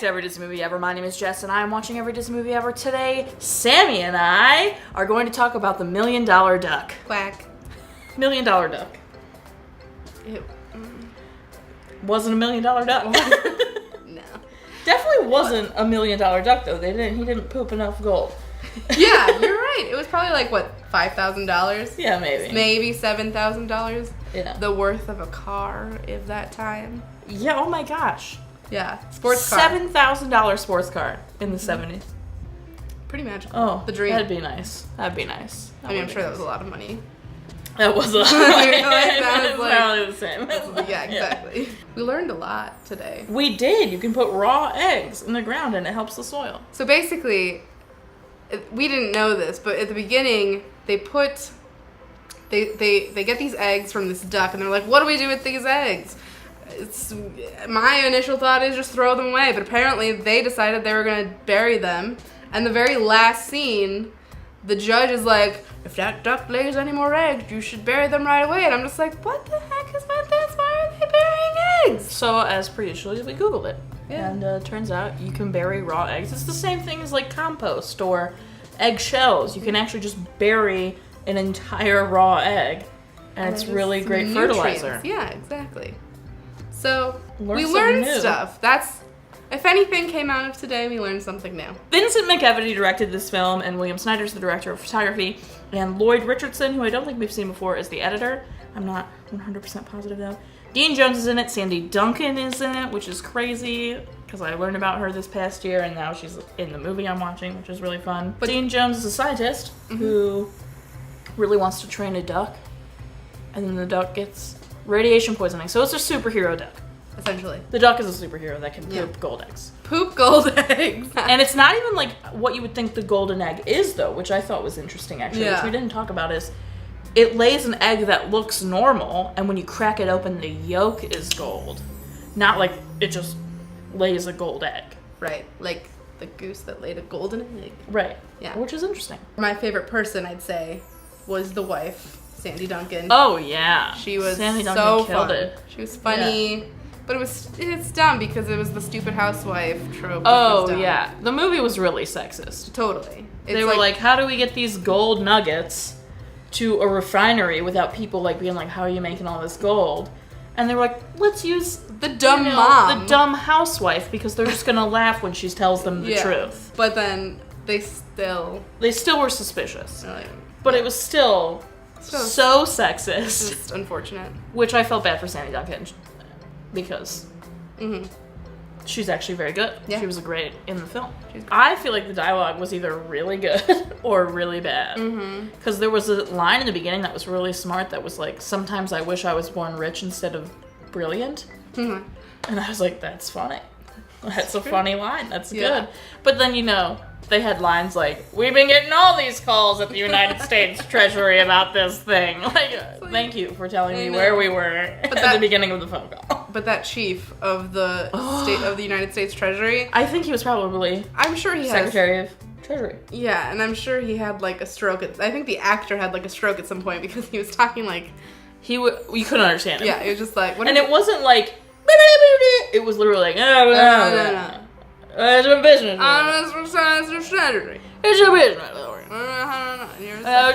to Every Disney Movie Ever. My name is Jess, and I am watching Every Disney Movie Ever. Today, Sammy and I are going to talk about the $1 Million Duck. Quack. $1 Million Duck. Ew. Wasn't a $1 Million Duck. No. Definitely wasn't a $1 Million Duck, though. He didn't poop enough gold. Yeah, you're right. It was probably like, what, $5,000? Yeah, maybe. Maybe $7,000? Yeah. The worth of a car of that time. Yeah, oh my gosh. Yeah, sports car. $7,000 sports car in the 70s. Pretty magical. Oh, the dream. That'd be nice. I'm sure that was a lot of money. That was a lot. That was probably the same. Yeah, exactly. Yeah. We learned a lot today. We did. You can put raw eggs in the ground and it helps the soil. So basically, we didn't know this, but at the beginning, they get these eggs from this duck, and they're like, what do we do with these eggs? My initial thought is just throw them away, but apparently they decided they were going to bury them, and the very last scene, the judge is like, if that duck lays any more eggs, you should bury them right away, and I'm just like, what the heck is with this? Why are they burying eggs? So, as per usual, we Googled it, yeah. And turns out you can bury raw eggs. It's the same thing as like compost or eggshells. You can actually just bury an entire raw egg, and it's really great fertilizer. Yeah, exactly. So, we Learn learned new. stuff. If anything came out of today, we learned something new. Vincent McEvity directed this film, and William Snyder's the director of photography, and Lloyd Richardson, who I don't think we've seen before, is the editor. I'm not 100% positive, though. Dean Jones is in it. Sandy Duncan is in it, which is crazy, because I learned about her this past year, and now she's in the movie I'm watching, which is really fun. But Dean Jones is a scientist who really wants to train a duck, and then the duck gets radiation poisoning. So it's a superhero duck. Essentially. The duck is a superhero that can poop gold eggs. Poop gold eggs. And it's not even like what you would think the golden egg is, though, which I thought was interesting, actually, which we didn't talk about, is it lays an egg that looks normal, and when you crack it open, the yolk is gold. Not like it just lays a gold egg. Right. Like the goose that laid a golden egg. Right. Yeah. Which is interesting. My favorite person, I'd say, was the wife, Sandy Duncan. Oh, yeah. She was Sandy Duncan so killed fun. it. She was funny. Yeah. But it's dumb because it was the stupid housewife trope. Oh, yeah. The movie was really sexist. Totally. They were like, how do we get these gold nuggets to a refinery without people like being like, how are you making all this gold? And they were like, let's use the dumb mom. The dumb housewife, because they're just going to laugh when she tells them the truth. But then they still were suspicious. Like, but it was still so sexist. Just unfortunate. Which I felt bad for Sandy Duncan. Because she's actually very good. Yeah. She was great in the film. I feel like the dialogue was either really good or really bad. Because there was a line in the beginning that was really smart that was like, sometimes I wish I was born rich instead of brilliant. And I was like, that's funny. That's a funny line. That's good. But then, they had lines like, we've been getting all these calls at the United States Treasury about this thing. Like, thank you for telling me where we were at the beginning of the phone call. But that chief of the United States Treasury, I think he was probably I'm sure he Secretary of Treasury. Yeah, and I'm sure he had like a stroke. I think the actor had like a stroke at some point because he was talking like you couldn't understand him. Yeah, it was just like it wasn't like it was literally like no. It's a business. It's Treasury. It's a business.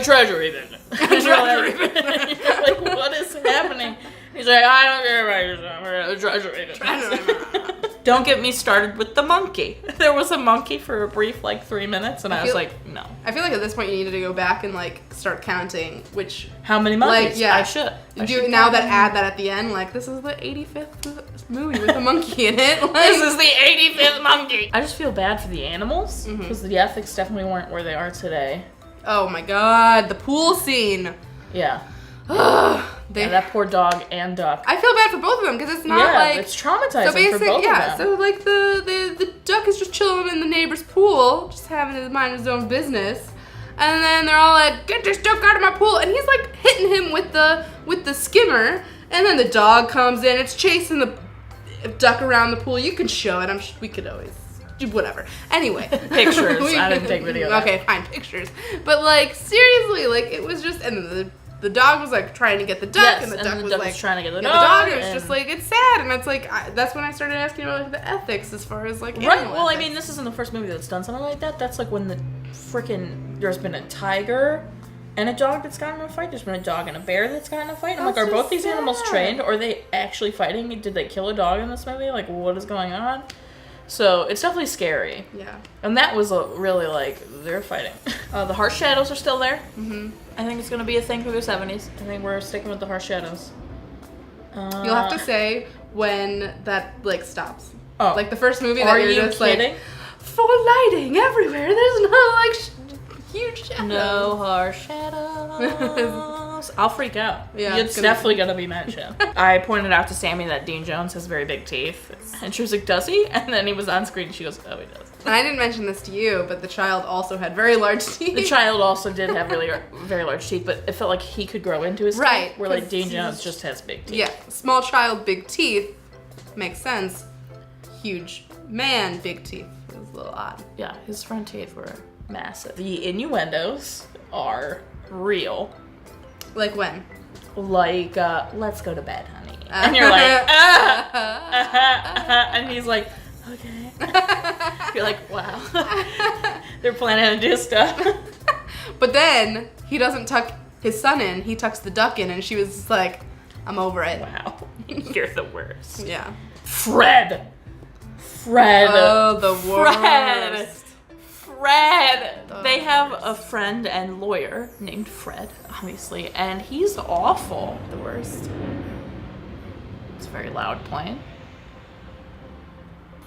Treasury business. Treasury business. Like, what is happening? He's like, I don't care about your Treasury business. Don't get me started with the monkey. There was a monkey for a brief, 3 minutes, and I was like, no. I feel like at this point you needed to go back and, start counting how many monkeys? I should. Add that at the end, this is the 85th movie with a monkey in it. This is the 85th monkey. I just feel bad for the animals, because the ethics definitely weren't where they are today. Oh my god, the pool scene. Yeah. That poor dog and duck. I feel bad for both of them because it's not it's traumatizing for both of them. So the duck is just chilling in the neighbor's pool, just having to mind his own business, and then they're all like, "Get this duck out of my pool!" And he's like hitting him with the skimmer, and then the dog comes in, it's chasing the duck around the pool. You can show it. We could always. Whatever. Anyway. Pictures. I didn't take video. Okay, fine, pictures. But seriously, it was just, and then the the dog was like trying to get the duck, Yes, and the duck was like trying to get the dog. dog. And it was just like, it's sad, and it's like that's when I started asking about like the ethics as far as like right. Well, ethics. I mean, this isn't the first movie that's done something like that. That's like when there's been a tiger and a dog that's gotten in a fight. There's been a dog and a bear that's gotten in a fight. I'm like, are both these animals trained? Or are they actually fighting? Did they kill a dog in this movie? Like, what is going on? So it's definitely scary. Yeah. And that was really like, they're fighting. The harsh shadows are still there. Mm-hmm. I think it's going to be a thing for the 70s. I think we're sticking with the harsh shadows. You'll have to say when that like stops. Oh. Like the first movie that Are you're you just kidding? like, full lighting everywhere. There's no like huge shadows. No harsh shadows. I'll freak out. Yeah, it's definitely gonna be mentioned. I pointed out to Sammy that Dean Jones has very big teeth, and she was like, "Does he?" And then he was on screen, and she goes, "Oh, he does." And I didn't mention this to you, but the child also had very large teeth. The child also did have really very large teeth, but it felt like he could grow into his Right, teeth, where like Dean Jones just has big teeth. Yeah, small child, big teeth makes sense. Huge man, big teeth is a little odd. Yeah, his front teeth were massive. The innuendos are real. Like when? Like, let's go to bed, honey. And you're like, and he's like, okay. You're like, wow. They're planning to do stuff. But then he doesn't tuck his son in, he tucks the duck in, and she was just like, I'm over it. Wow. You're the worst. Yeah. Fred. Oh, the Fred. worst. Fred. They have a friend and lawyer named Fred, obviously, and he's awful. The worst. It's very loud playing.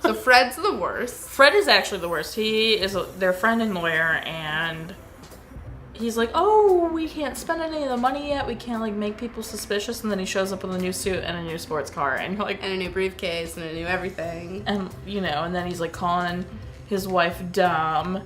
So Fred's the worst. Fred is actually the worst. He is their friend and lawyer, and he's like, oh, we can't spend any of the money yet. We can't, like, make people suspicious. And then he shows up with a new suit and a new sports car, and you're like... And a new briefcase and a new everything. And, you know, and then he's, like, calling his wife dumb.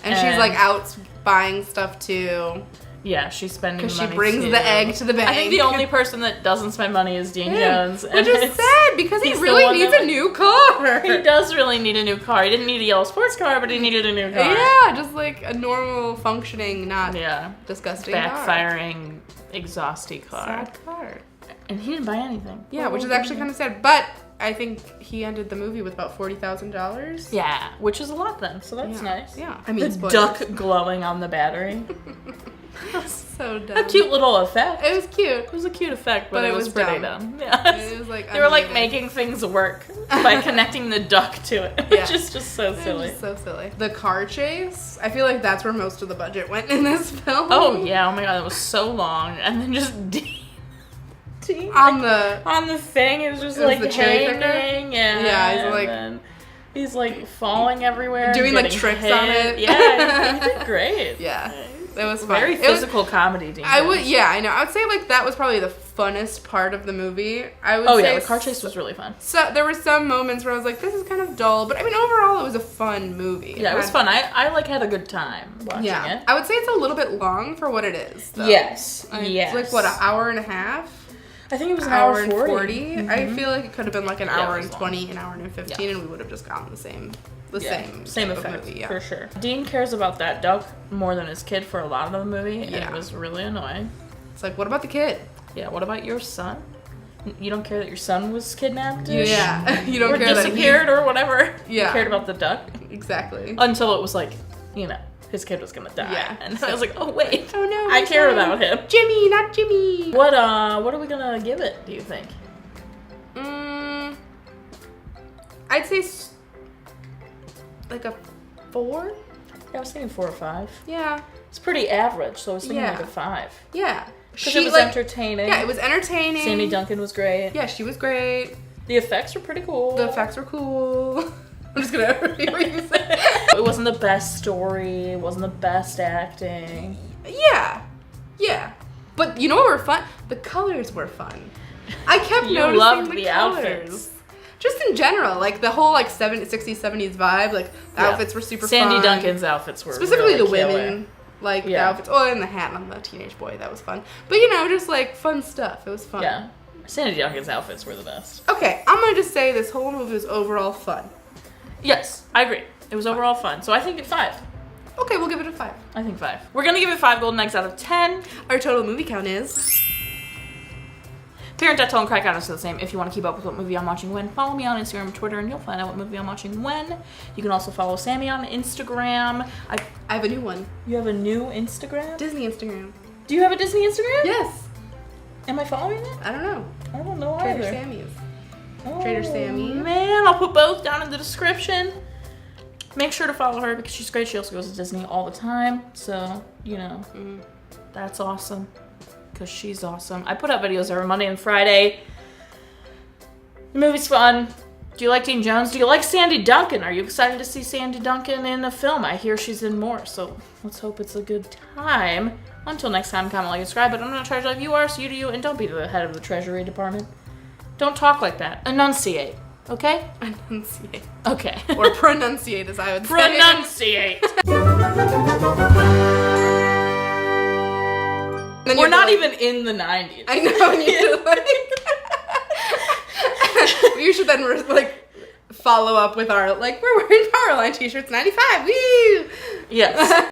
And she's, like, out buying stuff, too. Yeah, she's spending money, because she brings too. the egg to the bank. I think the only person that doesn't spend money is Dean Jones. Which is sad, because he really needs a new car. He does really need a new car. He didn't need a yellow sports car, but he needed a new car. Yeah, just, like, a normal, functioning, not disgusting backfiring, exhausty car. Sad car. And he didn't buy anything. Yeah, which is actually kind of sad. But I think he ended the movie with about $40,000. Yeah, which is a lot then, so that's nice. Yeah. I mean, the duck glowing on the battery. So dumb. A cute little effect. It was cute. It was a cute effect, but it was pretty dumb. Yeah. It was like they were like making things work by connecting the duck to it, which is just so silly. Just so silly. The car chase, I feel like that's where most of the budget went in this film. Oh yeah, oh my god, it was so long, and then just on the thing, it was just like the cherry picker. Yeah, he's like he's like falling everywhere, doing like tricks hit. on it. Yeah, he did great. Yeah. It was fun. Very physical comedy. I would say like that was probably the funnest part of the movie. I would say the car chase was really fun. So there were some moments where I was like, this is kind of dull, but I mean overall it was a fun movie. Yeah, it was fun. I like had a good time watching it. I would say it's a little bit long for what it is, though. Yes. It's like what, an hour and a half? I think it was an hour and 40. Mm-hmm. I feel like it could have been like an hour and 20, long. an hour and 15, and we would have just gotten the same same effect, movie, for sure. Dean cares about that duck more than his kid for a lot of the movie, and it was really annoying. It's like, what about the kid? Yeah, what about your son? You don't care that your son was kidnapped? Yeah, you don't or care disappeared or whatever. Yeah, you cared about the duck. Exactly. Until it was like, you know, his kid was gonna die. Yeah, and I was like, oh wait, oh no, I care about him. Jimmy, not Jimmy. What are we gonna give it? Do you think? I'd say like a 4. Yeah, I was thinking 4 or 5. Yeah, it's pretty average, so I was thinking like a 5. Yeah, because it was entertaining. Yeah, it was entertaining. Sandy Duncan was great. Yeah, she was great. The effects were pretty cool. The effects were cool. I'm just gonna repeat what you said. It wasn't the best story. It wasn't the best acting. Yeah. But you know what were fun? The colors were fun. I kept noticing loved the colors. outfits. Just in general, like the whole like 60s, 70s vibe, like the outfits were super fun. Sandy Duncan's outfits were specifically really the women, like the outfits. Oh, and the hat on the teenage boy, that was fun. But you know, just like fun stuff. It was fun. Yeah. Sandy Duncan's outfits were the best. Okay, I'm gonna just say this whole movie was overall fun. Yes, I agree. It was overall fun. So I think it's 5. Okay, we'll give it a 5. I think 5. We're gonna give it 5 golden eggs out of 10. Our total movie count is... Parent, death toll, and cry count is the same. If you want to keep up with what movie I'm watching when, follow me on Instagram and Twitter, and you'll find out what movie I'm watching when. You can also follow Sammy on Instagram. I have a new one. You have a new Instagram? Disney Instagram. Do you have a Disney Instagram? Yes. Am I following it? I don't know. I don't know Trader either. Sammy's. Oh, Trader Sammy. Man, I'll put both down in the description. Make sure to follow her because she's great. She also goes to Disney all the time. So, you know, that's awesome. Because she's awesome. I put up videos every Monday and Friday. The movie's fun. Do you like Dean Jones? Do you like Sandy Duncan? Are you excited to see Sandy Duncan in a film? I hear she's in more, so let's hope it's a good time. Until next time, comment, like, subscribe. But I'm not treasure like you are, so you do you, and don't be the head of the Treasury Department. Don't talk like that. Enunciate, okay? Enunciate. Okay. Or pronunciate, as I would say. Pronunciate. We're not even in the 90s. I know, and you're like... You should then, like, follow up with our, like, we're wearing Powerline t-shirts, 95, woo! Yes.